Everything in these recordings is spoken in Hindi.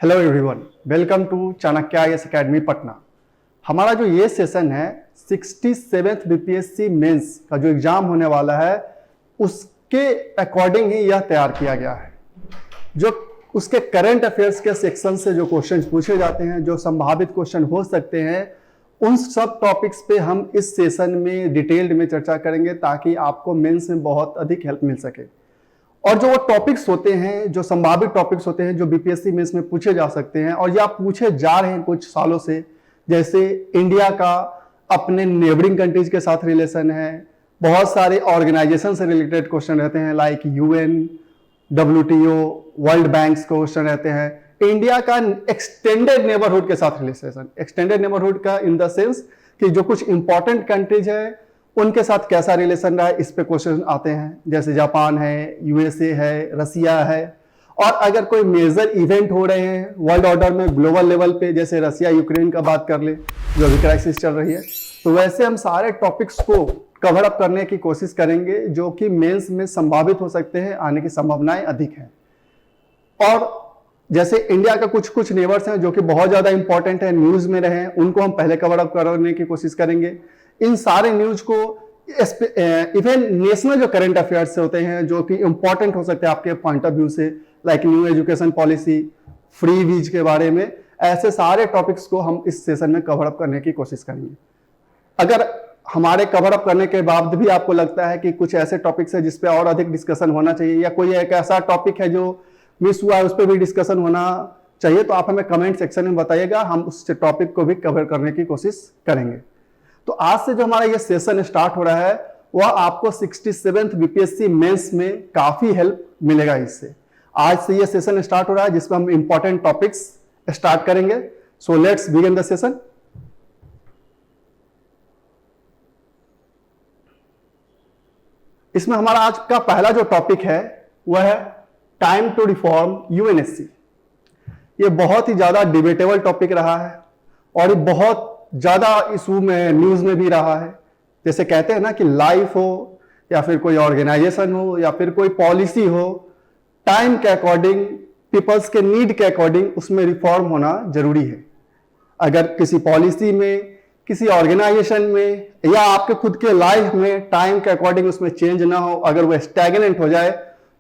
Hello everyone, welcome to Chanakya IAS academy Patna. हमारा जो ये सेशन है 67th बीपीएससी मेंस का जो एग्जाम होने वाला है उसके अकॉर्डिंग ही यह तैयार किया गया है। जो उसके करंट अफेयर्स के सेक्शन से जो क्वेश्चन पूछे जाते हैं, जो संभावित क्वेश्चन हो सकते हैं, उन सब टॉपिक्स पे हम इस सेशन में डिटेल्ड में चर्चा करेंगे ताकि आपको मेंस में बहुत अधिक हेल्प मिल सके। और जो वो टॉपिक्स होते हैं, जो संभावित टॉपिक्स होते हैं जो बीपीएससी मेंस में पूछे जा सकते हैं और या पूछे जा रहे हैं कुछ सालों से, जैसे इंडिया का अपने नेबरिंग कंट्रीज के साथ रिलेशन है, बहुत सारे ऑर्गेनाइजेशन से रिलेटेड क्वेश्चन रहते हैं like UN, WTO, world bank के क्वेश्चन रहते हैं। इंडिया का एक्सटेंडेड नेबरहुड के साथ रिलेशन, एक्सटेंडेड नेबरहुड का इन द सेंस कि जो कुछ इंपॉर्टेंट कंट्रीज है उनके साथ कैसा रिलेशन रहा है, इस पे क्वेश्चन आते हैं। जैसे जापान है, यूएसए है, रसिया है। और अगर कोई मेजर इवेंट हो रहे हैं वर्ल्ड ऑर्डर में ग्लोबल लेवल पे, जैसे रसिया यूक्रेन का बात कर ले जो अभी क्राइसिस चल रही है, तो वैसे हम सारे टॉपिक्स को कवर अप करने की कोशिश करेंगे जो कि मेंस में संभावित हो सकते हैं, आने की संभावनाएं अधिक हैं। और जैसे इंडिया का कुछ कुछ नेबर्स हैं जो कि बहुत ज्यादा इंपॉर्टेंट है, न्यूज में रहे, उनको हम पहले कवर अप करने की कोशिश करेंगे। इन सारे न्यूज को इवन नेशनल जो करंट अफेयर्स होते हैं जो कि इंपॉर्टेंट हो सकते हैं आपके पॉइंट ऑफ व्यू से, like new education policy, free वीज के बारे में, ऐसे सारे टॉपिक्स को हम इस सेशन में कवर अप करने की कोशिश करेंगे। अगर हमारे कवर अप करने के बाद भी आपको लगता है कि कुछ ऐसे टॉपिक्स है जिस पे और अधिक डिस्कशन होना चाहिए, या कोई एक ऐसा टॉपिक है जो मिस हुआ है उस पर भी डिस्कशन होना चाहिए, तो आप हमें कमेंट सेक्शन में बताइएगा, हम उस टॉपिक को भी कवर करने की कोशिश करेंगे। तो आज से जो हमारा ये सेशन स्टार्ट हो रहा है वह आपको 67th बीपीएससी मेंस में काफी हेल्प मिलेगा। इससे आज से ये सेशन स्टार्ट हो रहा है जिसमें हम इंपॉर्टेंट टॉपिक्स स्टार्ट करेंगे। So let's begin the session. इसमें हमारा आज का पहला जो टॉपिक है वह है टाइम टू रिफॉर्म यूएनएससी। ये बहुत ही ज्यादा डिबेटेबल टॉपिक रहा है और ये बहुत ज्यादा इशू में न्यूज में भी रहा है। जैसे कहते हैं ना कि लाइफ हो या फिर कोई ऑर्गेनाइजेशन हो या फिर कोई पॉलिसी हो, टाइम के अकॉर्डिंग, पीपल्स के नीड के अकॉर्डिंग उसमें रिफॉर्म होना जरूरी है। अगर किसी पॉलिसी में, किसी ऑर्गेनाइजेशन में या आपके खुद के लाइफ में टाइम के अकॉर्डिंग उसमें चेंज ना हो, अगर वो स्टैग्नेंट हो जाए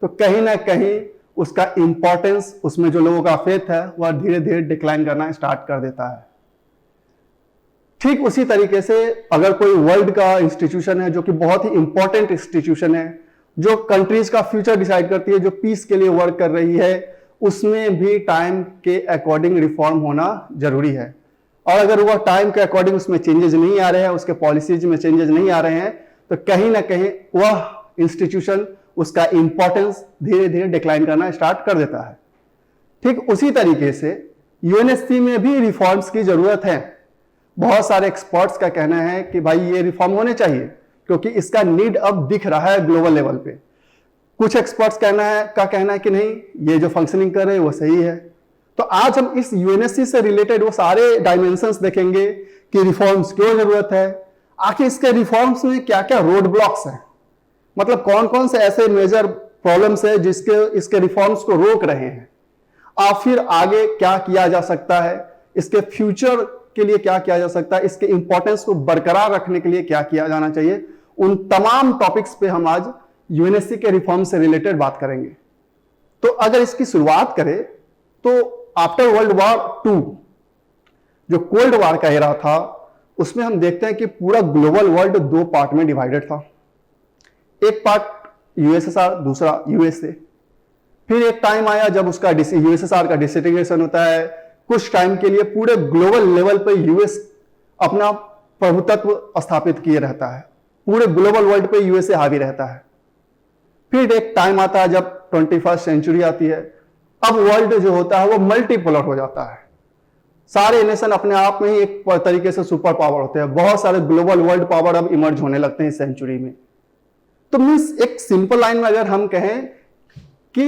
तो कहीं ना कहीं उसका इंपॉर्टेंस, उसमें जो लोगों का फेथ है वह धीरे धीरे डिक्लाइन करना स्टार्ट कर देता है। ठीक उसी तरीके से अगर कोई वर्ल्ड का इंस्टीट्यूशन है जो कि बहुत ही इंपॉर्टेंट इंस्टीट्यूशन है, जो कंट्रीज का फ्यूचर डिसाइड करती है, जो पीस के लिए वर्क कर रही है, उसमें भी टाइम के अकॉर्डिंग रिफॉर्म होना जरूरी है। और अगर वह टाइम के अकॉर्डिंग उसमें चेंजेस नहीं आ रहे हैं, उसके पॉलिसीज में चेंजेस नहीं आ रहे हैं, तो कहीं ना कहीं वह इंस्टीट्यूशन, उसका इंपॉर्टेंस धीरे धीरे डिक्लाइन करना स्टार्ट कर देता है। ठीक उसी तरीके से यूएनएससी में भी रिफॉर्म्स की जरूरत है। बहुत सारे एक्सपर्ट्स का कहना है कि भाई ये रिफॉर्म होने चाहिए क्योंकि इसका नीड अब दिख रहा है ग्लोबल लेवल पे। कुछ एक्सपर्ट्स का कहना है कि नहीं, ये जो फंक्शनिंग कर रहे हैं वो सही है। तो आज हम इस यूएनएससी से रिलेटेड वो सारे डायमेंशंस देखेंगे कि रिफॉर्म्स क्यों जरूरत है, आखिर इसके रिफॉर्म्स में क्या क्या रोड ब्लॉक्स हैं, मतलब कौन कौन से ऐसे मेजर प्रॉब्लम्स है जिसके इसके रिफॉर्म्स को रोक रहे हैं, और फिर आगे क्या किया जा सकता है, इसके फ्यूचर के लिए क्या किया जा सकता है, इसके इंपॉर्टेंस को बरकरार रखने के लिए क्या किया जाना चाहिए। उन तमाम टॉपिक्स पे हम आज यूएनएससी के रिफॉर्म से रिलेटेड बात करेंगे। तो अगर इसकी शुरुआत करें तो आफ्टर वर्ल्ड वॉर 2 जो कोल्ड वॉर का एरा था, उसमें हम देखते हैं कि पूरा ग्लोबल वर्ल्ड 2 पार्ट में डिवाइडेड था। एक पार्ट यूएसएसआर, दूसरा यूएसए। फिर एक टाइम आया जब उसका यूएसएसआर का डिसइंटीग्रेशन होता है। कुछ टाइम के लिए पूरे ग्लोबल लेवल पर यूएस अपना प्रभुत्व स्थापित किए रहता है, पूरे ग्लोबल वर्ल्ड पे यूएसए हावी रहता है। फिर एक टाइम आता है जब 21st सेंचुरी आती है, अब वर्ल्ड जो होता है वो मल्टीपोलर हो जाता है। सारे नेशन अपने आप में ही एक तरीके से सुपर पावर होते हैं, बहुत सारे ग्लोबल वर्ल्ड पावर अब इमर्ज होने लगते हैं इस सेंचुरी में। तो मींस एक सिंपल लाइन में अगर हम कहें कि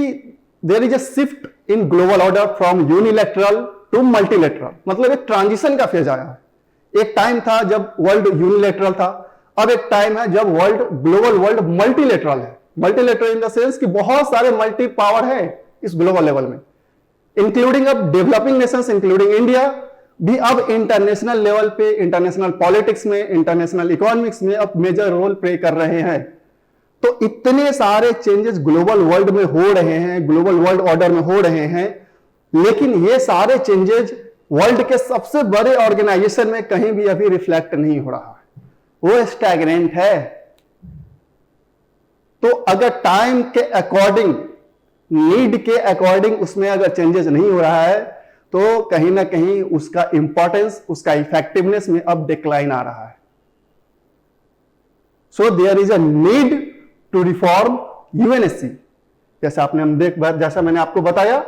there is a shift in global order from unilateral to multilateral, मतलब एक ट्रांजिशन का फेज आया है। एक टाइम था जब वर्ल्ड यूनिलैटरल था, अब एक टाइम है जब ग्लोबल वर्ल्ड मल्टीलैटरल है। मल्टीलैटरल इन द सेंस कि बहुत सारे मल्टी पावर है इस ग्लोबल लेवल में। इंक्लूडिंग अब डेवलपिंग नेशंस इंक्लूडिंग इंडिया भी अब इंटरनेशनल लेवल पे, इंटरनेशनल पॉलिटिक्स में, इंटरनेशनल इकोनॉमिक्स में अब मेजर रोल प्ले कर रहे हैं। तो इतने सारे चेंजेस ग्लोबल वर्ल्ड में हो रहे हैं, ग्लोबल वर्ल्ड ऑर्डर में हो रहे हैं, लेकिन ये सारे चेंजेस वर्ल्ड के सबसे बड़े ऑर्गेनाइजेशन में कहीं भी अभी रिफ्लेक्ट नहीं हो रहा है, वो स्टैग्नेंट है। तो अगर टाइम के अकॉर्डिंग, नीड के अकॉर्डिंग उसमें अगर चेंजेस नहीं हो रहा है तो कहीं ना कहीं उसका इंपॉर्टेंस, उसका इफेक्टिवनेस में अब डिक्लाइन आ रहा है। So there is a need to reform UNSC. जैसा मैंने आपको बताया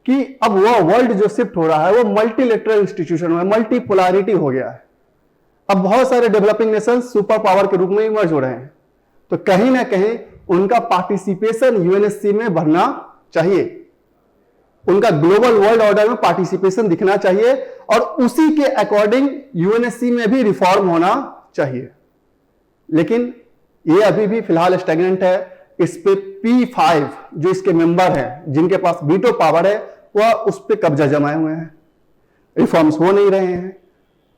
कि अब वह वर्ल्ड जो शिफ्ट हो रहा है वो मल्टीलेटरल इंस्टीट्यूशन में, मल्टीपोलैरिटी हो गया है। अब बहुत सारे डेवलपिंग नेशन सुपर पावर के रूप में इमर्ज हो रहे हैं, तो कहीं ना कहीं उनका पार्टिसिपेशन यूएनएससी में बढ़ना चाहिए, उनका ग्लोबल वर्ल्ड ऑर्डर में पार्टिसिपेशन दिखना चाहिए और उसी के अकॉर्डिंग यूएनएससी में भी रिफॉर्म होना चाहिए। लेकिन ये अभी भी फिलहाल स्टैग्नेंट है। इस पे P5 जो इसके मेंबर हैं, जिनके पास वीटो पावर है, वह उस पे कब्जा जमाए हुए हैं, रिफॉर्म्स हो नहीं रहे हैं।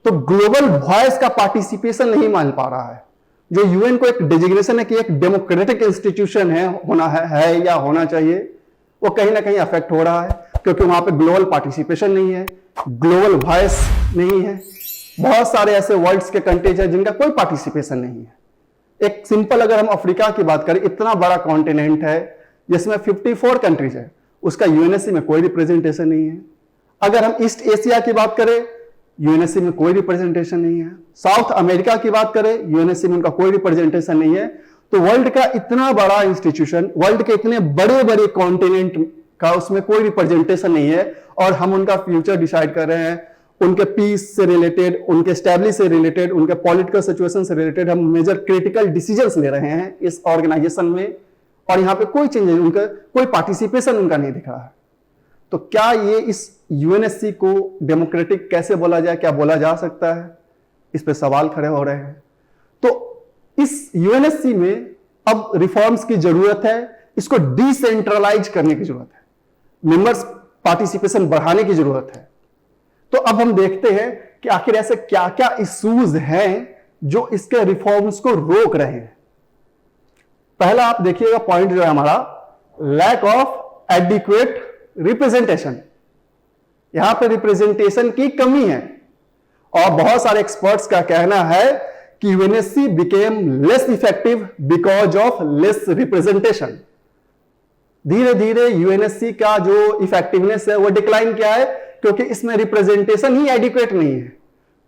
तो ग्लोबल वॉइस का पार्टिसिपेशन नहीं मान पा रहा है। जो यूएन को एक डेजिग्नेशन है कि एक डेमोक्रेटिक इंस्टीट्यूशन है, होना है या होना चाहिए, वो कहीं ना कहीं अफेक्ट हो रहा है, क्योंकि वहां पे ग्लोबल पार्टिसिपेशन नहीं है, ग्लोबल वॉइस नहीं है। बहुत सारे ऐसे वर्ल्ड्स के कंट्रीज हैं जिनका कोई पार्टिसिपेशन नहीं है। एक सिंपल अगर हम अफ्रीका की बात करें, इतना बड़ा कॉन्टिनेंट है जिसमें 54 कंट्रीज है, उसका यूएनएससी में कोई रिप्रेजेंटेशन नहीं है। अगर हम ईस्ट एशिया की बात करें, यूएनएससी में कोई रिप्रेजेंटेशन नहीं है। साउथ अमेरिका की बात करें, यूएनएससी में उनका कोई रिप्रेजेंटेशन नहीं है। तो वर्ल्ड का इतना बड़ा इंस्टीट्यूशन, वर्ल्ड के इतने बड़े बड़े कॉन्टिनेंट का उसमें कोई रिप्रेजेंटेशन नहीं है, और हम उनका फ्यूचर डिसाइड कर रहे हैं, उनके पीस से रिलेटेड, उनके स्टेबिलिटी से रिलेटेड, उनके पॉलिटिकल सिचुएशन से रिलेटेड हम मेजर क्रिटिकल डिसीजंस ले रहे हैं इस ऑर्गेनाइजेशन में, और यहां पे कोई चेंज, उनका कोई पार्टिसिपेशन उनका नहीं दिख रहा है। तो क्या ये इस यूएनएससी को डेमोक्रेटिक कैसे बोला जाए, क्या बोला जा सकता है, इस पे सवाल खड़े हो रहे हैं। तो इस यूएनएससी में अब रिफॉर्म्स की जरूरत है, इसको डिसेंट्रलाइज करने की जरूरत है, मेंबर्स पार्टिसिपेशन बढ़ाने की जरूरत है। तो अब हम देखते हैं कि आखिर ऐसे क्या क्या इश्यूज हैं जो इसके रिफॉर्म्स को रोक रहे हैं। पहला आप देखिएगा पॉइंट जो है हमारा, लैक ऑफ एडिक्वेट रिप्रेजेंटेशन। यहां पे रिप्रेजेंटेशन की कमी है, और बहुत सारे एक्सपर्ट्स का कहना है कि UNSC became less effective because of less representation. धीरे धीरे यूएनएससी का जो इफेक्टिवनेस है वो डिक्लाइन किया है, क्योंकि इसमें रिप्रेजेंटेशन ही एडिक्वेट नहीं है।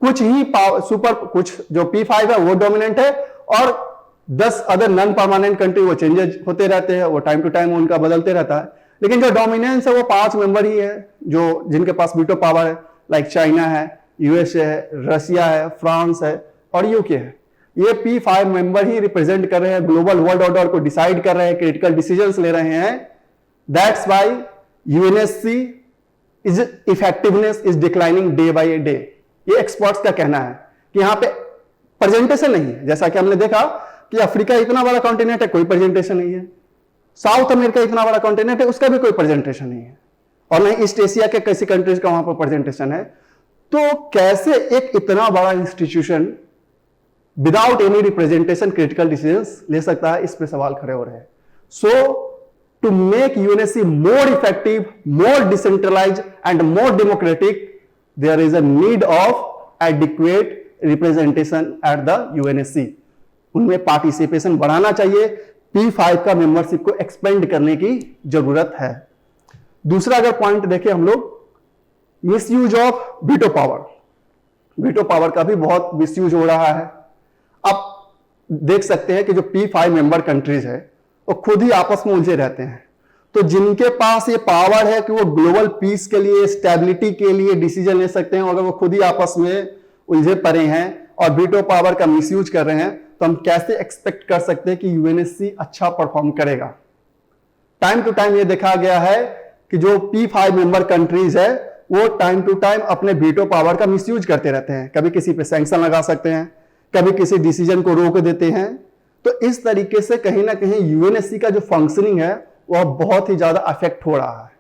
कुछ ही कुछ जो P5 है वो डोमिनेंट है, और 10 अदर नॉन परमानेंट कंट्री वो चेंजेस होते रहते हैं, वो टाइम टू टाइम उनका बदलते रहता है। लेकिन जो डोमिनेंस है वो 5 मेंबर ही है जो जिनके पास वीटो पावर है, लाइक चाइना है, यूएसए है, रशिया है, फ्रांस है और यूके है। ये P5 मेंबर ही रिप्रेजेंट कर रहे हैं, ग्लोबल वर्ल्ड ऑर्डर को डिसाइड कर रहे हैं, क्रिटिकल डिसीजंस ले रहे हैं। That's why UNSC is effectiveness is declining day by day. ये एक्सपर्ट्स का कहना है कि यहां पे प्रेजेंटेशन नहीं है। जैसा कि हमने देखा कि अफ्रीका इतना बड़ा कॉन्टिनेंट है, कोई प्रेजेंटेशन नहीं है। साउथ अमेरिका इतना बड़ा कॉन्टिनेंट है, उसका भी कोई प्रेजेंटेशन नहीं है, और नहीं ईस्ट एशिया के कैसी कंट्रीज का वहां पर प्रेजेंटेशन है। तो कैसे एक इतना बड़ा institution without any representation critical decisions ले सकता है, इस पे सवाल खड़े हो रहे हैं। सो to make UNSC more effective, more decentralized and more democratic, there is a need of adequate representation at the UNSC. उनमें पार्टिसिपेशन बढ़ाना चाहिए, P5 का मेंबरशिप को एक्सपेंड करने की जरूरत है। दूसरा अगर पॉइंट देखें हम लोग, misuse of veto power. Veto power का भी बहुत मिसयूज हो रहा है। अब देख सकते हैं कि जो P5 मेंबर कंट्रीज है वो खुद ही आपस में उलझे रहते हैं। तो जिनके पास ये पावर है कि वो ग्लोबल पीस के लिए, स्टेबिलिटी के लिए डिसीजन ले सकते हैं, अगर वो खुद ही आपस में उलझे पड़े हैं और वीटो पावर का मिसयूज कर रहे हैं, तो हम कैसे एक्सपेक्ट कर सकते हैं कि यूएनएससी अच्छा परफॉर्म करेगा। टाइम टू टाइम ये देखा गया है कि जो P5 मेंबर कंट्रीज है वो टाइम टू टाइम अपने वीटो पावर का मिसयूज करते रहते हैं। कभी किसी पे सैंक्शन लगा सकते हैं, कभी किसी डिसीजन को रोक देते हैं। तो इस तरीके से कहीं ना कहीं यूएनएससी का जो फंक्शनिंग है वह बहुत ही ज्यादा अफेक्ट हो रहा है।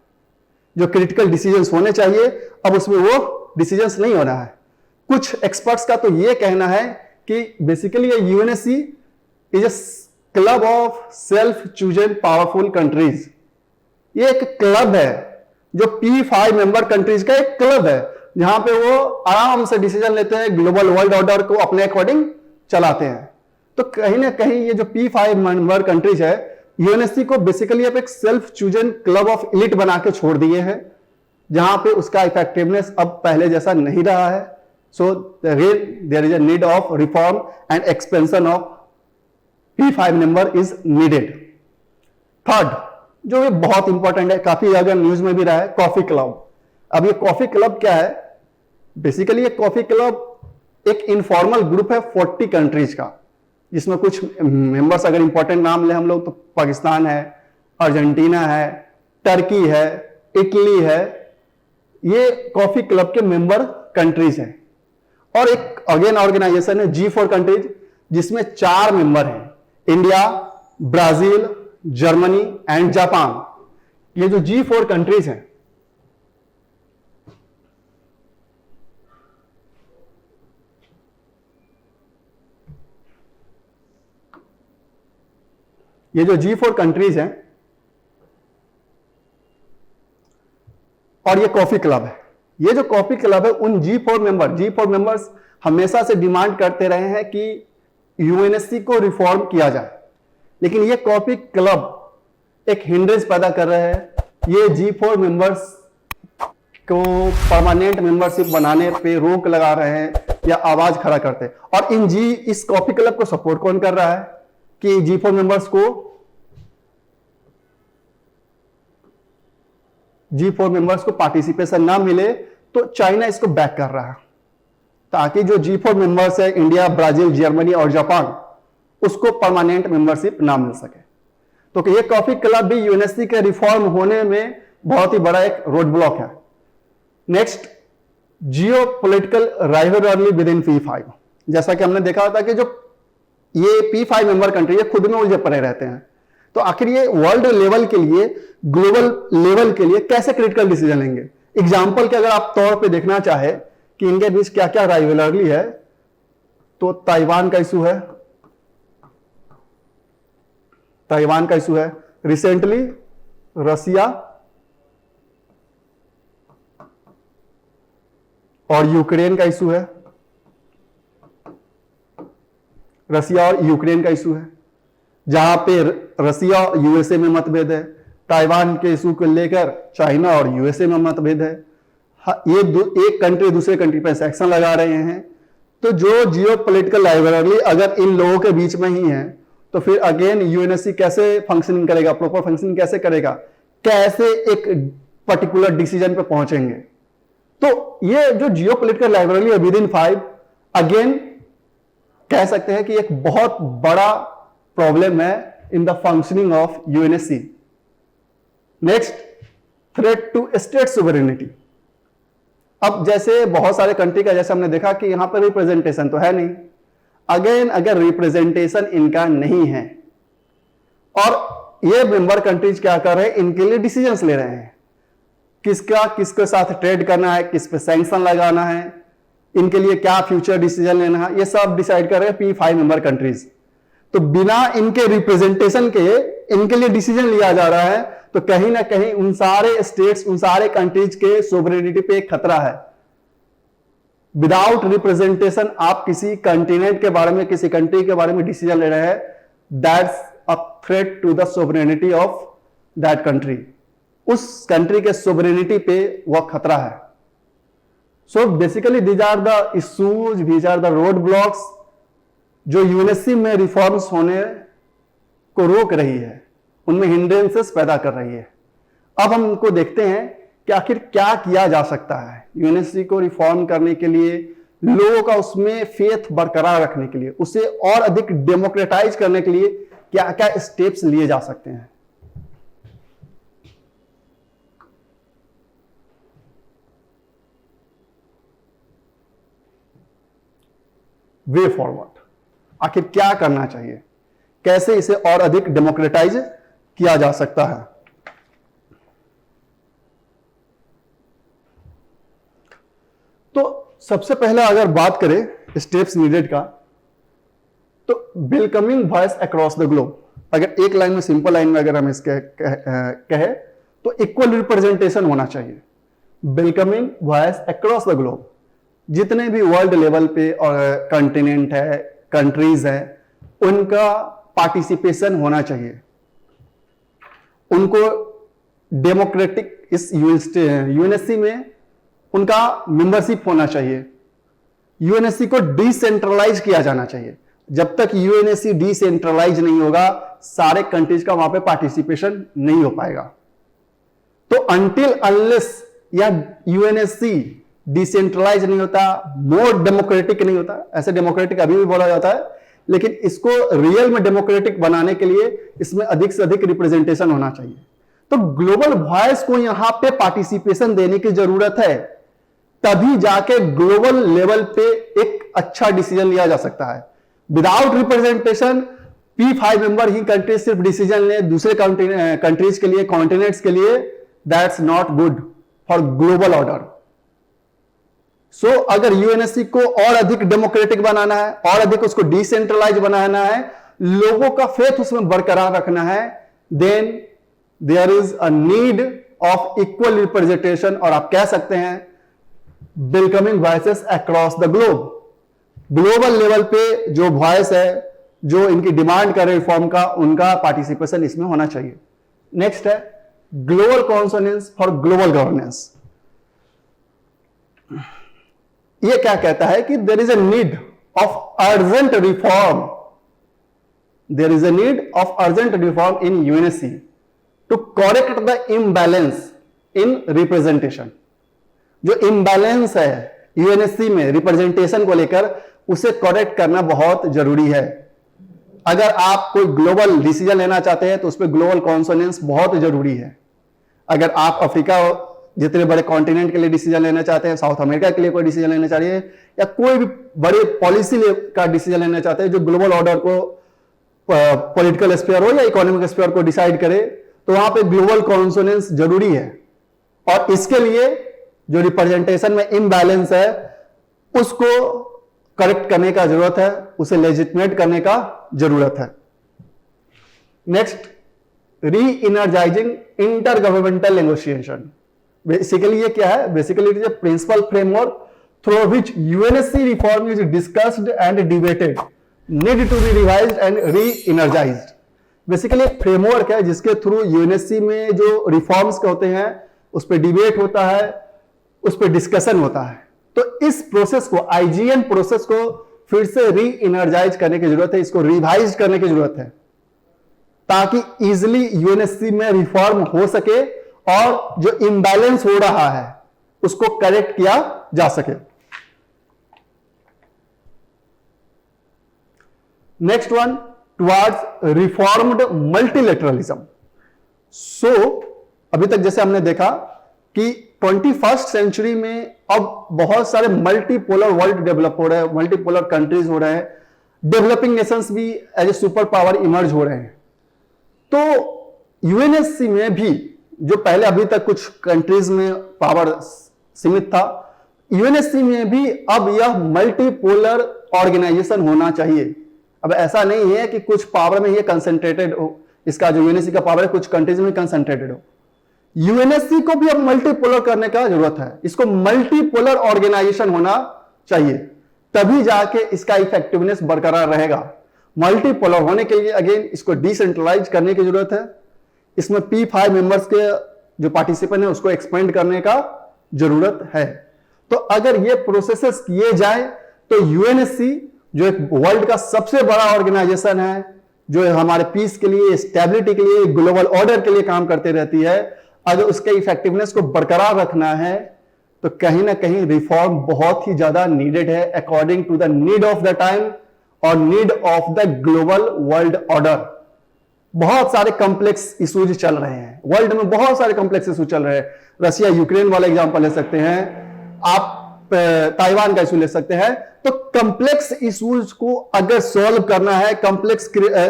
जो क्रिटिकल डिसीजंस होने चाहिए, अब उसमें वो डिसीजंस नहीं हो रहा है। कुछ एक्सपर्ट्स का तो ये कहना है कि बेसिकली ये UNSC is a club of self chosen powerful countries. ये एक क्लब है जो P5 मेंबर कंट्रीज का एक क्लब है, जहां पे वो आराम से डिसीजन लेते हैं, ग्लोबल वर्ल्ड ऑर्डर को अपने अकॉर्डिंग चलाते हैं। तो कहीं ना कहीं ये जो P5 मेंबर कंट्रीज है, यूएनएससी को बेसिकली अब एक self chosen club of elite बना के छोड़ दिए हैं, जहां पे उसका इफेक्टिवनेस अब पहले जैसा नहीं रहा है। So there is a need of reform and expansion of P5 member is needed. Third, जो ये बहुत इंपॉर्टेंट है, काफी ज्यादा न्यूज में भी रहा है, कॉफी क्लब। अब ये कॉफी क्लब क्या है? बेसिकली ये कॉफी क्लब एक इनफॉर्मल ग्रुप है 40 कंट्रीज का, जिसमें कुछ मेंबर्स अगर इंपॉर्टेंट नाम ले हम लोग तो पाकिस्तान है, अर्जेंटीना है, टर्की है, इटली है। ये कॉफी क्लब के मेंबर कंट्रीज हैं। और एक अगेन ऑर्गेनाइजेशन है G4 कंट्रीज, जिसमें 4 मेंबर हैं, India, Brazil, Germany and Japan. ये जो G4 कंट्रीज हैं, ये जो G4 कंट्रीज हैं और ये कॉफी क्लब है। ये जो कॉफी क्लब है, उन G4 मेंबर्स हमेशा से डिमांड करते रहे हैं कि यूएनएससी को रिफॉर्म किया जाए, लेकिन ये कॉफी क्लब एक हिंड्रेंस पैदा कर रहे हैं। ये G4 मेंबर्स को परमानेंट मेंबरशिप बनाने पे रोक लगा रहे हैं या आवाज खड़ा करते हैं। और इस कॉफी क्लब को सपोर्ट कौन कर रहा है कि G4 मेंबर्स को पार्टिसिपेशन ना मिले? तो चाइना इसको बैक कर रहा है, ताकि जो G4 मेंबर्स है, इंडिया, ब्राजील, जर्मनी और जापान, उसको परमानेंट मेंबरशिप ना मिल सके। तो ये कॉफी क्लब भी यूएनएससी के रिफॉर्म होने में बहुत ही बड़ा एक रोड ब्लॉक है। Next, geo political rivalry with in P5। जैसा कि हमने देखा था कि जो ये P5 मेंबर कंट्री ये खुद में उलझे पड़े रहते हैं, तो आखिर ये वर्ल्ड लेवल के लिए, ग्लोबल लेवल के लिए कैसे क्रिटिकल डिसीजन लेंगे? एग्जाम्पल के अगर आप तौर पे देखना चाहे कि इनके बीच क्या क्या राइवलरी है, तो ताइवान का इशू है, रिसेंटली रसिया और यूक्रेन का इशू है, रसिया और यूक्रेन का इशू है, जहां पे रसिया और यूएसए में मतभेद है। ताइवान के इशू को लेकर चाइना और यूएसए में मतभेद है। ये एक कंट्री दूसरे कंट्री पर सेक्शन लगा रहे हैं। तो जो जियो पोलिटिकल राइवलरी अगर इन लोगों के बीच में ही है, तो फिर अगेन यूएनएससी कैसे फंक्शनिंग करेगा, प्रॉपर फंक्शनिंग कैसे करेगा, कैसे एक पर्टिकुलर डिसीजन पे पहुंचेंगे? तो ये जो जियो पोलिटिकल राइवलरी है विद इन 5, अगेन कह सकते हैं कि एक बहुत बड़ा प्रॉब्लम है in the functioning of UNSC. Next, threat to state sovereignty. अब जैसे बहुत सारे कंट्री का जैसे हमने देखा कि यहां पर रिप्रेजेंटेशन तो है नहीं। अगेन अगर रिप्रेजेंटेशन इनका नहीं है और ये मेंबर कंट्रीज क्या कर रहे हैं, इनके लिए डिसीजंस ले रहे हैं, किसके साथ ट्रेड करना है, किस पे सैंक्शन लगाना है, इनके लिए क्या फ्यूचर डिसीजन लेना है, ये सब डिसाइड कर रहे हैं P5 मेंबर कंट्रीज। तो बिना इनके रिप्रेजेंटेशन के इनके लिए डिसीजन लिया जा रहा है, तो कहीं ना कहीं उन सारे स्टेट्स, उन सारे कंट्रीज के सोवरेनिटी पे एक खतरा है। विदाउट रिप्रेजेंटेशन आप किसी कंटिनेंट के बारे में, किसी कंट्री के बारे में डिसीजन ले रहे हैं, that's a threat to the sovereignty of that country. उस कंट्री के सोवरेनिटी पे वह खतरा है। So basically these are the issues, these are the road blocks जो यूएनएससी में रिफॉर्म्स होने को रोक रही है, उनमें हिंड्रेंसेस पैदा कर रही है। अब हम उनको देखते हैं कि आखिर क्या किया जा सकता है यूएनएससी को रिफॉर्म करने के लिए, लोगों का उसमें फेथ बरकरार रखने के लिए, उसे और अधिक डेमोक्रेटाइज करने के लिए क्या क्या स्टेप्स लिए जा सकते हैं। वे फॉरवर्ड, आखिर क्या करना चाहिए, कैसे इसे और अधिक डेमोक्रेटाइज किया जा सकता है। तो सबसे पहले अगर बात करें स्टेप्स नीडेड का, तो welcoming voice across the globe, अगर एक लाइन में, सिंपल लाइन में अगर हम इसके कहे तो इक्वल रिप्रेजेंटेशन होना चाहिए। Welcoming voice across the globe, जितने भी वर्ल्ड लेवल पे और कॉन्टिनेंट है, कंट्रीज है, उनका पार्टिसिपेशन होना चाहिए। उनको डेमोक्रेटिक इस यूएनएससी में उनका मेंबरशिप होना चाहिए। यूएनएससी को डिसेंट्रलाइज किया जाना चाहिए। जब तक यूएनएससी डिसेंट्रलाइज नहीं होगा, सारे कंट्रीज का वहां पे पार्टिसिपेशन नहीं हो पाएगा। तो अनटिल अनलेस या यूएनएससी डिसेंट्रलाइज नहीं होता, मोर डेमोक्रेटिक नहीं होता, ऐसे डेमोक्रेटिक अभी भी बोला जाता है, लेकिन इसको रियल में डेमोक्रेटिक बनाने के लिए इसमें अधिक से अधिक रिप्रेजेंटेशन होना चाहिए। तो ग्लोबल वॉइस को यहां पे पार्टिसिपेशन देने की जरूरत है, तभी जाके ग्लोबल लेवल पे एक अच्छा डिसीजन लिया जा सकता है। विदाउट रिप्रेजेंटेशन P5 मेंबर ही कंट्रीज सिर्फ डिसीजन ले दूसरे कंट्रीज के लिए, कॉन्टिनेंट्स के लिए, that's not good for global order. So अगर यूएनएससी को और अधिक डेमोक्रेटिक बनाना है, और अधिक उसको डिसेंट्रलाइज बनाना है, लोगों का फेथ उसमें बरकरार रखना है, then there is a need of equal representation, और आप कह सकते हैं welcoming voices across the globe. Global level पे जो वॉइस है, जो इनकी डिमांड कर रहे रिफॉर्म का, उनका पार्टिसिपेशन इसमें होना चाहिए। नेक्स्ट है global consonance for global governance. ये क्या कहता है कि there is a need of urgent reform, there is a need of urgent reform in UNSC to correct the imbalance in representation. जो इम्बैलेंस है यूएनएससी में रिप्रेजेंटेशन को लेकर, उसे करेक्ट करना बहुत जरूरी है। अगर आप कोई ग्लोबल डिसीजन लेना चाहते हैं तो उसमें ग्लोबल कॉन्सोनेंस बहुत जरूरी है। अगर आप अफ्रीका जितने बड़े कॉन्टिनेंट के लिए डिसीजन लेना चाहते हैं, साउथ अमेरिका के लिए कोई डिसीजन लेना चाहिए, या कोई भी बड़े पॉलिसी का डिसीजन लेना चाहते हैं जो ग्लोबल ऑर्डर को, पॉलिटिकल स्फीयर हो या इकोनॉमिक स्फीयर को डिसाइड करे, तो वहां पे ग्लोबल कॉन्सोनेंस जरूरी है। और इसके लिए जो रिप्रेजेंटेशन में इम्बैलेंस है उसको करेक्ट करने का जरूरत है, उसे लेजिटिमेट करने का जरूरत है। Next, re energizing inter governmental negotiation. Basically ये क्या है? Basically it is a principle framework through which UNSC reform is discussed and debated, need to be revised and re energized. Basically एक फ्रेमवर्क है जिसके थ्रू यूएनएससी में जो रिफॉर्म्स होते हैं उस पर डिबेट होता है, उस पर डिस्कशन होता है। तो इस प्रोसेस को, आईजीएन प्रोसेस को फिर से री इनर्जाइज करने की जरूरत है, इसको रिवाइज करने की जरूरत है, ताकि इजिली यूएनएससी में रिफॉर्म हो सके और जो इम्बैलेंस हो रहा है उसको करेक्ट किया जा सके। Next one, towards reformed multilateralism. So अभी तक जैसे हमने देखा कि 21st सेंचुरी में अब बहुत सारे मल्टीपोलर वर्ल्ड डेवलप हो रहे हैं, मल्टीपोलर कंट्रीज हो रहे हैं, डेवलपिंग नेशंस भी as a super power emerge हो रहे हैं। तो यूएनएससी में भी जो पहले अभी तक कुछ कंट्रीज में पावर सीमित था, यूएनएससी में भी अब यह मल्टीपोलर ऑर्गेनाइजेशन होना चाहिए। अब ऐसा नहीं है कि कुछ पावर में ये कंसंट्रेटेड हो, इसका जो यूएनएससी का पावर है कुछ कंट्रीज में कंसंट्रेटेड हो। यूएनएससी को भी अब मल्टीपोलर करने का जरूरत है, इसको मल्टीपोलर ऑर्गेनाइजेशन होना चाहिए, तभी जाके इसका इफेक्टिवनेस बरकरार रहेगा। मल्टीपोलर होने के लिए अगेन इसको डिसेंट्रलाइज करने की जरूरत है, इसमें P5 मेंबर्स के जो पार्टिसिपेंट है उसको एक्सपेंड करने का जरूरत है। तो अगर ये प्रोसेसेस किए जाए तो यूएनएससी जो एक वर्ल्ड का सबसे बड़ा ऑर्गेनाइजेशन है, जो हमारे पीस के लिए, स्टेबिलिटी के लिए, ग्लोबल ऑर्डर के लिए काम करती रहती है, अगर उसके इफेक्टिवनेस को बरकरार रखना है तो कहीं ना कहीं रिफॉर्म बहुत ही ज्यादा नीडेड है, according to the need of the time और need of the global world order. बहुत सारे कॉम्प्लेक्स इश्यूज चल रहे हैं वर्ल्ड में, बहुत सारे कॉम्प्लेक्स इश्यूज चल रहे हैं। रशिया यूक्रेन वाला एग्जांपल ले सकते हैं, आप ताइवान का इशू ले सकते हैं। तो कॉम्प्लेक्स इश्यूज को अगर सॉल्व करना है, कॉम्प्लेक्स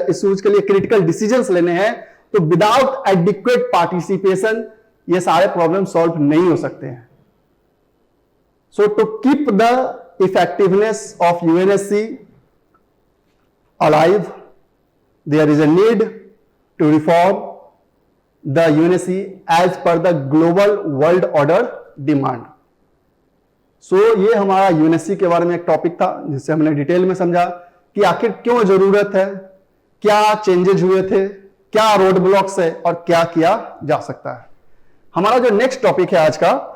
इश्यूज के लिए क्रिटिकल डिसीजंस लेने हैं, तो विदाउट एडिक्वेट पार्टिसिपेशन ये सारे प्रॉब्लम सॉल्व नहीं हो सकते हैं। So to keep the effectiveness of UNSC alive, there is a need to reform the UNSC as per the global world order demand. So ये हमारा UNSC के बारे में एक टॉपिक था जिससे हमने डिटेल में समझा कि आखिर क्यों जरूरत है, क्या चेंजेस हुए थे, क्या रोड ब्लॉक्स है और क्या किया जा सकता है। हमारा जो नेक्स्ट टॉपिक है आज का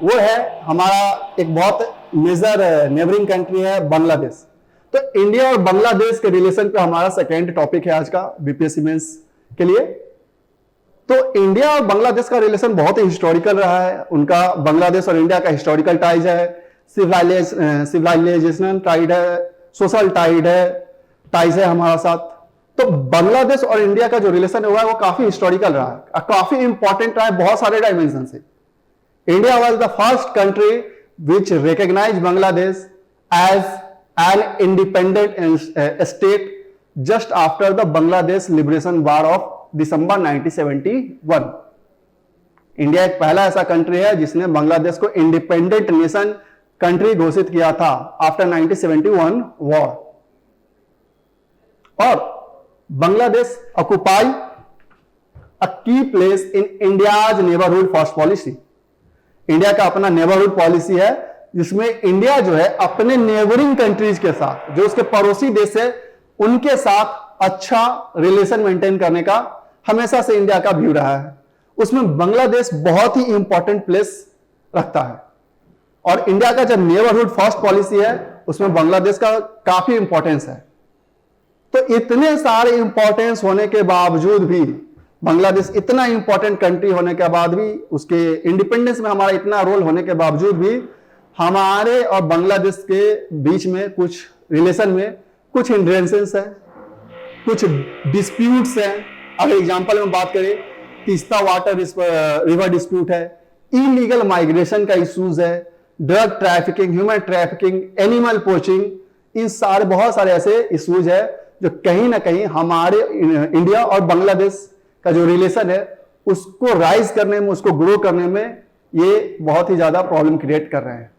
वो है हमारा एक बहुत मेजर नेबरिंग कंट्री है बांग्लादेश। तो इंडिया और बांग्लादेश के रिलेशन पे हमारा सेकेंड टॉपिक है आज का बीपीएससी मेंस के लिए। तो इंडिया और बांग्लादेश का रिलेशन बहुत ही हिस्टोरिकल रहा है। उनका बांग्लादेश और इंडिया का हिस्टोरिकल टाइज है, सिविलाइजेशन टाइड है, सोशल टाइज है हमारा साथ। तो बांग्लादेश और इंडिया का जो रिलेशन हुआ है वो काफी हिस्टोरिकल रहा है, काफी इंपॉर्टेंट रहा है बहुत सारे डायमेंशन से। India was the first country which recognized Bangladesh as an independent state just after the Bangladesh Liberation War of December 1971. India एक पहला ऐसा कंट्री है जिसने बांग्लादेश को इंडिपेंडेंट नेशन कंट्री घोषित किया था आफ्टर 1971 वॉर। और बांग्लादेश ऑक्यूपाई अ की place in India's neighbourhood first policy. India का अपना नेबरहुड पॉलिसी है जिसमें इंडिया जो है अपने नेबरिंग कंट्रीज के साथ, जो उसके पड़ोसी देश है, उनके साथ अच्छा रिलेशन मेंटेन करने का हमेशा से इंडिया का व्यू रहा है। उसमें बांग्लादेश बहुत ही इंपॉर्टेंट प्लेस रखता है और इंडिया का जो नेबरहुड फर्स्ट पॉलिसी है उसमें बांग्लादेश का काफी इंपॉर्टेंस है। तो इतने सारे इंपॉर्टेंस होने के बावजूद भी, बांग्लादेश इतना इंपॉर्टेंट कंट्री होने के बाद भी, उसके इंडिपेंडेंस में हमारा इतना रोल होने के बावजूद भी हमारे और बांग्लादेश के बीच में कुछ रिलेशन में कुछ हिंड्रेंसेस है, कुछ डिस्प्यूट्स हैं। अगर एग्जांपल में बात करें, तीस्ता वाटर रिवर डिस्प्यूट है, इलीगल माइग्रेशन का इश्यूज है, drug trafficking, human trafficking, animal poaching, इन सारे बहुत सारे ऐसे इश्यूज है जो कहीं ना कहीं हमारे इंडिया और बांग्लादेश का जो रिलेशन है उसको राइज करने में, उसको ग्रो करने में ये बहुत ही ज्यादा प्रॉब्लम क्रिएट कर रहे हैं।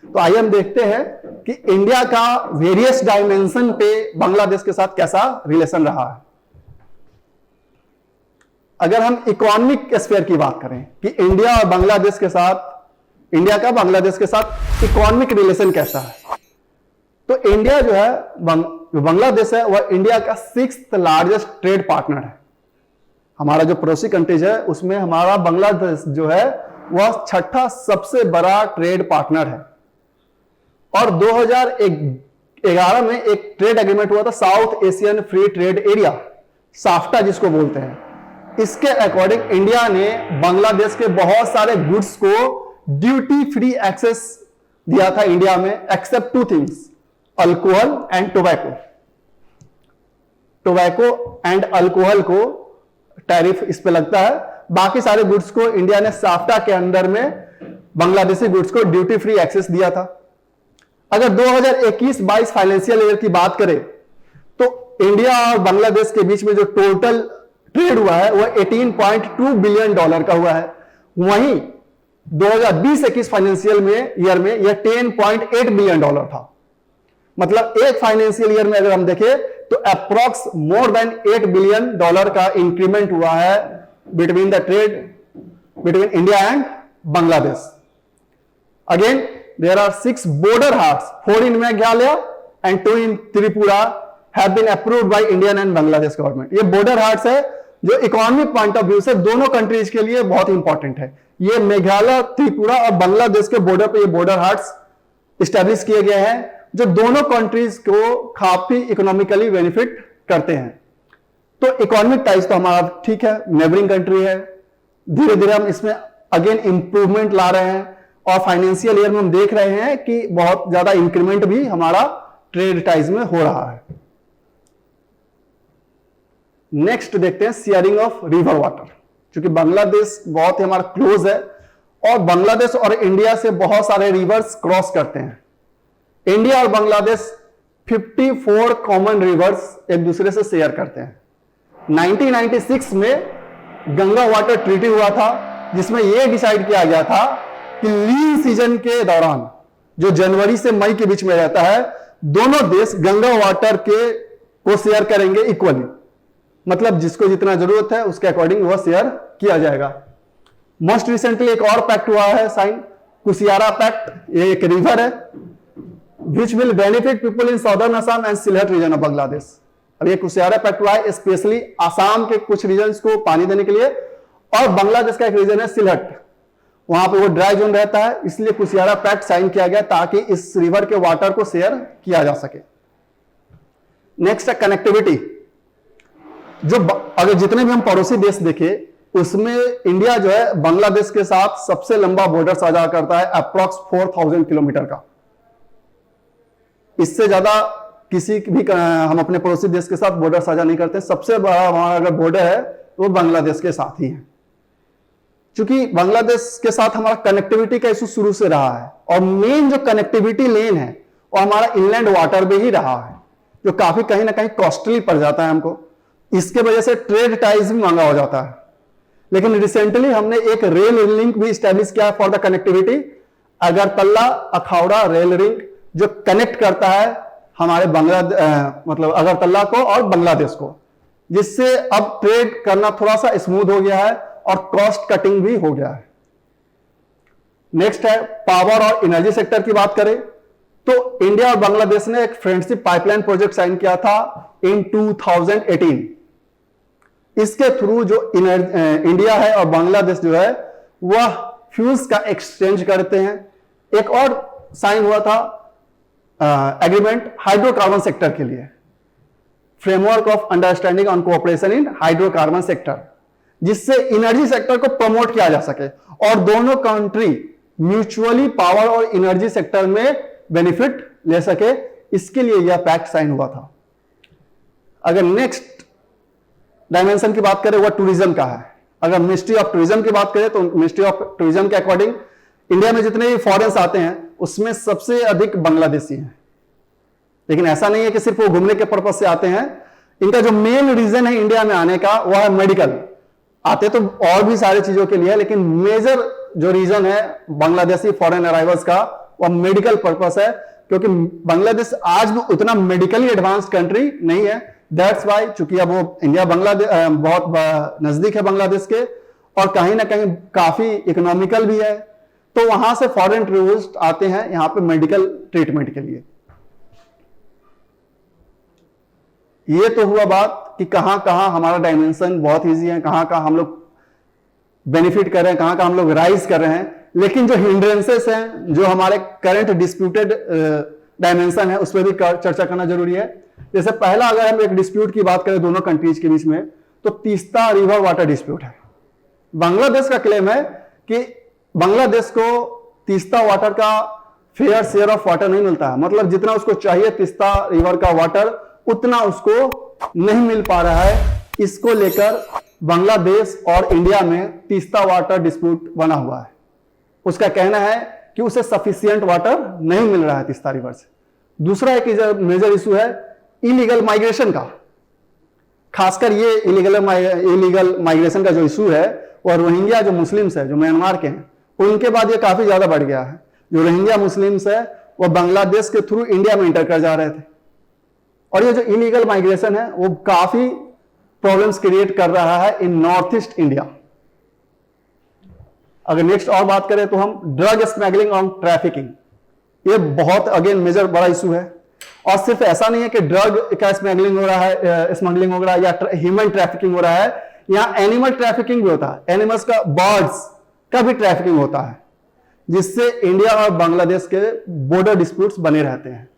तो आइए हम देखते हैं कि इंडिया का वेरियस डायमेंशन पे बांग्लादेश के साथ कैसा रिलेशन रहा है। अगर हम इकोनॉमिक स्फीयर की बात करें कि इंडिया और बांग्लादेश के साथ, इंडिया का बांग्लादेश के साथ इकोनॉमिक रिलेशन कैसा है, तो इंडिया जो है, जो बांग्लादेश है वह इंडिया का 6th लार्जेस्ट ट्रेड पार्टनर है। हमारा जो पड़ोसी कंट्रीज है उसमें हमारा बांग्लादेश जो है वह 6ठा सबसे बड़ा ट्रेड पार्टनर है। और 2011 में एक ट्रेड एग्रीमेंट हुआ था, south Asian free trade area, SAFTA जिसको बोलते हैं। इसके अकॉर्डिंग इंडिया ने बांग्लादेश के बहुत सारे गुड्स को ड्यूटी फ्री एक्सेस दिया था इंडिया में, except 2 things, alcohol and tobacco. Tobacco and alcohol को टैरिफ इस पे लगता है, बाकी सारे गुड्स को इंडिया ने साफ्टा के अंदर में बांग्लादेशी गुड्स को ड्यूटी फ्री एक्सेस दिया था। अगर 2021-22 फाइनेंशियल ईयर की बात करें तो इंडिया और बांग्लादेश के बीच में जो टोटल ट्रेड हुआ है वह $18.2 बिलियन का हुआ है। वहीं 2020-21 फाइनेंशियल ईयर में यह $10.8 बिलियन था। मतलब एक फाइनेंशियल ईयर में अगर हम देखें तो अप्रॉक्स मोर देन $8 बिलियन का इंक्रीमेंट हुआ है between the trade between India and Bangladesh. Again there are 6 border hearts, 4 in Meghalaya and 2 in Tripura have been approved by Indian and Bangladesh government। ये border hearts है जो इकोनॉमिक पॉइंट ऑफ व्यू से दोनों कंट्रीज के लिए बहुत इंपॉर्टेंट है। ये मेघालय, त्रिपुरा और बांग्लादेश के बॉर्डर पे ये border hearts स्टैब्लिश किए गए हैं जो दोनों कंट्रीज को काफी इकोनॉमिकली बेनिफिट करते हैं। तो इकोनॉमिक टाइज तो हमारा ठीक है, नेबरिंग कंट्री है, धीरे धीरे हम इसमें अगेन इंप्रूवमेंट ला रहे हैं और फाइनेंशियल ईयर में हम देख रहे हैं कि बहुत ज्यादा इंक्रीमेंट भी हमारा ट्रेड टाइज में हो रहा है। नेक्स्ट देखते हैं शेयरिंग ऑफ रिवर वाटर, क्योंकि बांग्लादेश बहुत ही हमारा क्लोज है और बांग्लादेश और इंडिया से बहुत सारे रिवर्स क्रॉस करते हैं। इंडिया और बांग्लादेश 54 कॉमन रिवर्स एक दूसरे से शेयर करते हैं। 1996 में गंगा वाटर ट्रीटी हुआ था जिसमें यह डिसाइड किया गया था कि लीन सीजन के दौरान, जो जनवरी से मई के बीच में रहता है, दोनों देश गंगा वाटर को शेयर करेंगे इक्वली। मतलब जिसको जितना जरूरत है उसके अकॉर्डिंग वह शेयर किया जाएगा। मोस्ट रिसेंटली एक और पैक्ट हुआ है साइन, कुशियारा पैक्ट। ये एक रिवर है which will benefit people in southern Assam and Sylhet region of Bangladesh. अब ये कुशियारा पैक्ट हुआ है स्पेशली आसाम के कुछ रीजन्स को पानी देने के लिए, और बांग्लादेश का एक रीजन है सिलहट, वहां पे वो ड्राई जोन रहता है, इसलिए कुशियारा पैक्ट साइन किया गया ताकि इस रिवर के वाटर को शेयर किया जा सके। नेक्स्ट है कनेक्टिविटी। जो अगर जितने भी हम पड़ोसी देश देखे उसमें इंडिया जो है बांग्लादेश के साथ सबसे लंबा बॉर्डर साझा करता है, अप्रॉक्स 4000 किलोमीटर का। इससे ज्यादा किसी भी हम अपने पड़ोसी देश के साथ बॉर्डर साझा नहीं करते। सबसे बड़ा हमारा अगर बॉर्डर है वो बांग्लादेश के साथ ही है। क्योंकि बांग्लादेश के साथ हमारा कनेक्टिविटी का इशू शुरू से रहा है, और मेन जो कनेक्टिविटी लेन है वो हमारा इनलैंड वाटर में ही रहा है, जो काफी कहीं ना कहीं कॉस्टली पड़ जाता है हमको। इसके वजह से ट्रेड टाइज भी महंगा हो जाता है। लेकिन रिसेंटली हमने एक रेल लिंक भी स्टैब्लिश किया for the connectivity, Agartala Akhaura rail link, जो कनेक्ट करता है हमारे मतलब अगरतला को और बांग्लादेश को, जिससे अब ट्रेड करना थोड़ा सा स्मूथ हो गया है और कॉस्ट कटिंग भी हो गया है। नेक्स्ट है पावर और एनर्जी सेक्टर की बात करें तो इंडिया और बांग्लादेश ने एक फ्रेंडशिप पाइपलाइन प्रोजेक्ट साइन किया था इन 2018। इसके थ्रू जो इंडिया है और बांग्लादेश जो है वह फ्यूल्स का एक्सचेंज करते हैं। एक और साइन हुआ था एग्रीमेंट हाइड्रोकार्बन सेक्टर के लिए, framework of understanding on cooperation in hydrocarbon sector, जिससे एनर्जी सेक्टर को प्रमोट किया जा सके और दोनों कंट्री म्यूचुअली पावर और एनर्जी सेक्टर में बेनिफिट ले सके। इसके लिए यह पैक्ट साइन हुआ था। अगर नेक्स्ट डायमेंशन की बात करें वह टूरिज्म का है। अगर मिनिस्ट्री ऑफ टूरिज्म की बात करें तो मिनिस्ट्री ऑफ टूरिज्म के अकॉर्डिंग इंडिया में जितने भी फॉरेनर्स आते हैं उसमें सबसे अधिक बांग्लादेशी हैं। लेकिन ऐसा नहीं है कि सिर्फ वो घूमने के पर्पज से आते हैं। इनका जो मेन रीजन है इंडिया में आने का वह है मेडिकल। आते तो और भी सारी चीजों के लिए, लेकिन मेजर जो रीजन है बांग्लादेशी फॉरेन अराइवल्स का वह मेडिकल पर्पस है, क्योंकि बांग्लादेश आज भी उतना मेडिकली एडवांस्ड कंट्री नहीं है। दैट्स वाई, चूंकि अब वो इंडिया बांग्लादेश बहुत नजदीक है बांग्लादेश के और कहीं ना कहीं काफी इकोनॉमिकल भी है, तो वहां से फॉरेन टूरिस्ट आते हैं यहां पे मेडिकल ट्रीटमेंट के लिए। ये तो हुआ बात कि कहां कहां हमारा डायमेंशन बहुत इजी है, कहां कहां हम लोग बेनिफिट कर रहे हैं, कहां कहां हम लोग राइज कर रहे हैं। लेकिन जो हिंड्रेंसेस हैं, जो हमारे करंट डिस्प्यूटेड डायमेंशन है, उस पर भी चर्चा करना जरूरी है। जैसे पहला अगर हम एक डिस्प्यूट की बात करें दोनों कंट्रीज के बीच में, तो तीस्ता रिवर वाटर डिस्प्यूट है। बांग्लादेश का क्लेम है कि बांग्लादेश को तीस्ता वाटर का फेयर शेयर ऑफ वाटर नहीं मिलता है, मतलब जितना उसको चाहिए तीस्ता रिवर का वाटर उतना उसको नहीं मिल पा रहा है। इसको लेकर बांग्लादेश और इंडिया में तीस्ता वाटर डिस्प्यूट बना हुआ है। उसका कहना है कि उसे सफिशिएंट वाटर नहीं मिल रहा है तीस्ता रिवर से। दूसरा एक मेजर इशू है इलीगल माइग्रेशन का। खासकर ये इलीगल माइग्रेशन का जो इशू है और रोहिंग्या जो मुस्लिम्स है जो म्यांमार के हैं, उनके बाद ये काफी ज्यादा बढ़ गया है। जो रोहिंग्या मुस्लिम्स है वो बांग्लादेश के थ्रू इंडिया में इंटर कर जा रहे थे, और ये जो इलीगल माइग्रेशन है वो काफी प्रॉब्लम्स क्रिएट कर रहा है इन नॉर्थ ईस्ट इंडिया। अगर नेक्स्ट और बात करें तो हम ड्रग स्मगलिंग और ट्रैफिकिंग, ये बहुत अगेन मेजर बड़ा इशू है। और सिर्फ ऐसा नहीं है कि ड्रग का स्मगलिंग हो रहा है या ह्यूमन ट्रैफिकिंग हो रहा है, यहां एनिमल ट्रैफिकिंग भी होता है। एनिमल्स का, बर्ड्स का भी ट्रैफिकिंग होता है, जिससे इंडिया और बांग्लादेश के बॉर्डर डिस्प्यूट्स बने रहते हैं।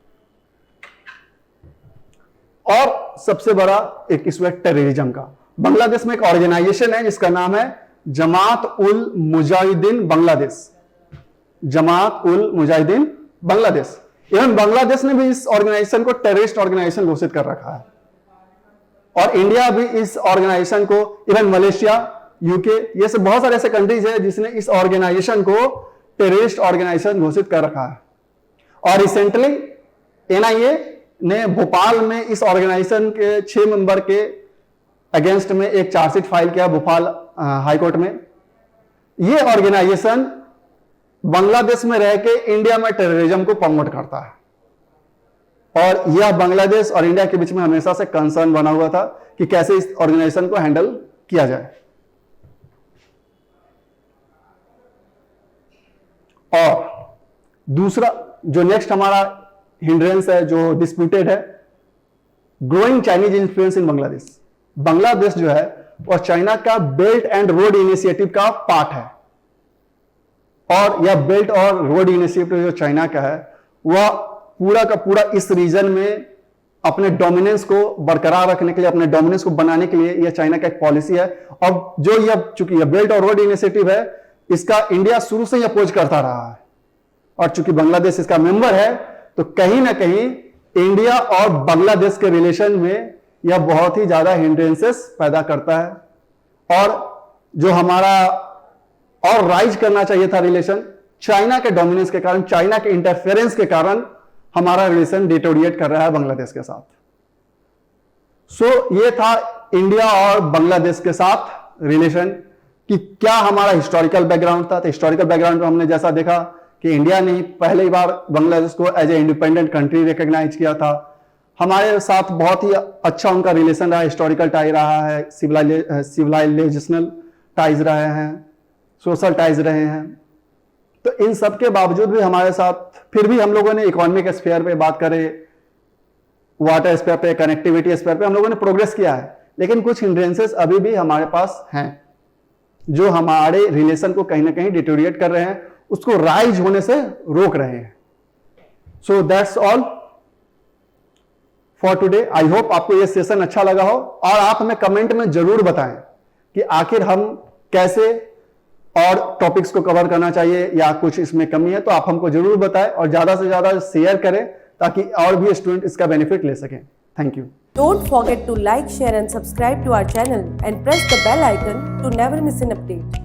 और सबसे बड़ा एक इशू है टेररिज्म का। बांग्लादेश में एक ऑर्गेनाइजेशन है जिसका नाम है जमात उल मुजाहिदीन बांग्लादेश। जमात उल मुजाहिदीन बांग्लादेश। इवन बांग्लादेश ने भी इस ऑर्गेनाइजेशन को टेररिस्ट ऑर्गेनाइजेशन घोषित कर रखा है, और इंडिया भी इस ऑर्गेनाइजेशन को, इवन मलेशिया, यूके, ये सब बहुत सारे ऐसे कंट्रीज है जिसने इस ऑर्गेनाइजेशन को टेररिस्ट ऑर्गेनाइजेशन घोषित कर रखा है। और रिसेंटली एनआईए ने भोपाल में इस ऑर्गेनाइजेशन के 6 मेंबर के अगेंस्ट में एक चार्जशीट फाइल किया भोपाल हाईकोर्ट में, ये ऑर्गेनाइजेशन बांग्लादेश में रह के इंडिया में टेररिज्म को प्रमोट करता है, और यह बांग्लादेश और इंडिया के बीच में हमेशा से कंसर्न बना हुआ था कि कैसे इस ऑर्गेनाइजेशन को हैंडल किया जाए। और दूसरा जो नेक्स्ट हमारा हिंड्रेंस है, जो डिस्प्यूटेड है, ग्रोइंग चाइनीज इन्फ्लुएंस इन बांग्लादेश। बांग्लादेश जो है वह चाइना का बेल्ट एंड रोड इनिशिएटिव का पार्ट है, और यह बेल्ट और रोड इनिशिएटिव जो चाइना का है वह पूरा का पूरा इस रीजन में अपने डोमिनेंस को बरकरार रखने के लिए, अपने डोमिनेंस को बनाने के लिए यह चाइना का एक पॉलिसी है। और जो यह चूंकि यह बेल्ट और रोड इनिशिएटिव है, इसका इंडिया शुरू से ही अपोज करता रहा है, और चूंकि बांग्लादेश इसका मेंबर है, तो कहीं ना कहीं इंडिया और बांग्लादेश के रिलेशन में यह बहुत ही ज्यादा हिंड्रेंसेस पैदा करता है। और जो हमारा और राइज करना चाहिए था रिलेशन, चाइना के डोमिनेंस के कारण, चाइना के इंटरफेरेंस के कारण हमारा रिलेशन डिटोरिएट कर रहा है बांग्लादेश के साथ। सो ये था इंडिया और बांग्लादेश के साथ रिलेशन कि क्या हमारा हिस्टोरिकल बैकग्राउंड था। तो हिस्टोरिकल बैकग्राउंड में हमने जैसा देखा कि इंडिया ने पहली बार बांग्लादेश को as a independent country recognize किया था। हमारे साथ बहुत ही अच्छा उनका रिलेशन रहा, हिस्टोरिकल टाई रहा है, सिविलाइजेशनल टाइज रहे हैं, सोशल टाइज रहे हैं। तो इन सब के बावजूद भी हमारे साथ फिर भी हम लोगों ने इकोनॉमिक स्फीयर पे बात करें, वाटर स्फीयर पे, कनेक्टिविटी स्फीयर पे हम लोगों ने प्रोग्रेस किया है, लेकिन कुछ हिंड्रेंसेस अभी भी हमारे पास हैं जो हमारे रिलेशन को कहीं ना कहीं डिटोरिएट कर रहे हैं, उसको राइज होने से रोक रहे हैं। So that's all for today. I hope आपको यह सेशन अच्छा लगा हो, और आप हमें कमेंट में जरूर बताएं कि आखिर हम कैसे और टॉपिक्स को कवर करना चाहिए, या कुछ इसमें कमी है तो आप हमको जरूर बताएं, और ज्यादा से ज्यादा शेयर करें ताकि और भी स्टूडेंट इसका बेनिफिट ले सकें। Thank you. Don't forget to like, share and subscribe to our channel and press the bell icon to never miss an update.